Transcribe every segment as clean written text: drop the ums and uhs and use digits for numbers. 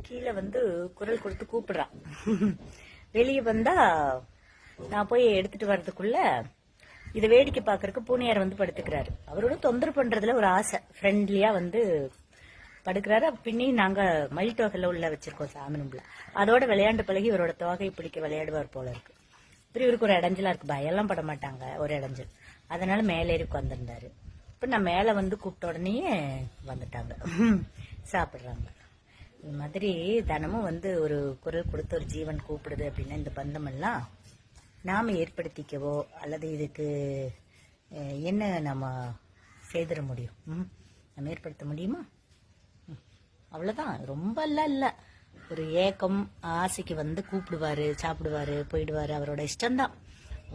கீழே வந்து குரல் கொடுத்து கூப்பிடுறான். வெளியே வந்தா நான் போய் எடுத்துட்டு வர்றதுக்குள்ள இதை வேடிக்கை பாக்குறதுக்கு பூனையார் வந்து படுத்துக்கிறாரு. அவரோட தொந்தரவு பண்றதுல ஒரு ஆசை, ஃப்ரெண்ட்லியா வந்து படுக்கிறாரு. பின்னி நாங்க மயில் தொகையில உள்ள வச்சிருக்கோம் சாமி, அதோட விளையாண்டு பழகி இவரோட தொகையை பிடிக்க விளையாடுவார் போல இருக்கு. இப்படி இவருக்கு ஒரு இடைஞ்சலா இருக்கு, பயம்லாம் பட மாட்டாங்க, ஒரு இடைஞ்சல். அதனால மேலே ஏறி உட்காந்துருந்தாரு. இப்ப நான் மேல வந்து கூப்பிட்ட உடனே வந்துட்டாங்க, சாப்பிடுறாங்க. இது மாதிரி தினமும் வந்து ஒரு குரல் கொடுத்து ஒரு ஜீவன் கூப்பிடுது அப்படின்னா இந்த பந்தம் எல்லாம் நாம ஏற்படுத்திக்கவோ அல்லது இதுக்கு என்ன நம்ம செய்திட முடியும், நம்ம ஏற்படுத்த முடியுமா? அவ்வளவுதான், ரொம்ப எல்லாம் இல்ல. ஒரு ஏக்கம் ஆசைக்கு வந்து கூப்பிடுவாரு, சாப்பிடுவாரு, போயிடுவாரு, அவரோட இஷ்டம்தான்.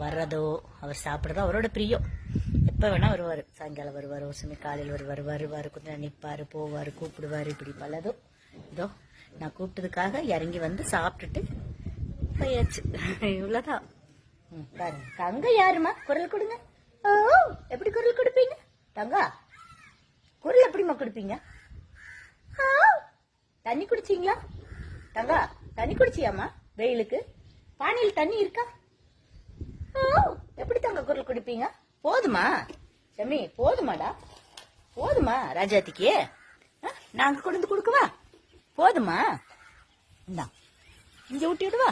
வர்றதோ அவர் சாப்பிடுறதோ அவரோட பிரியம். எப்ப வேணா வருவாரு, சாயங்காலம் வருவாரு, ஒரு சமயம் காலையில் வருவாரு, கொஞ்சம் நேரம் நிப்பாரு, போவாரு, கூப்பிடுவாரு, இப்படி பலதோ. இதோ நான் கூப்பிட்டதுக்காக இறங்கி வந்து சாப்பிட்டுட்டு போயாச்சு. இவ்வளவுதான். பாருங்க, தங்க யாருமா குரல் கொடுங்க. ஓ, எப்படி குரல் கொடுப்பீங்க தங்கா? குரல் எப்படிமா கொடுப்பீங்க? தண்ணி குடிச்சீங்களா தங்கா? தண்ணி குடிச்சியாமா? வெயிலுக்கு பானையில் தண்ணி இருக்கா? எப்படி தங்க குரல் குடிப்பீங்க? போதுமா செம்மி? போதுமாடா? போதுமா ராஜாத்திக்கு? நாங்க கொண்டு கொடுக்கவா? போதுமா? இந்தா இங்க ஊட்டி விடுவா.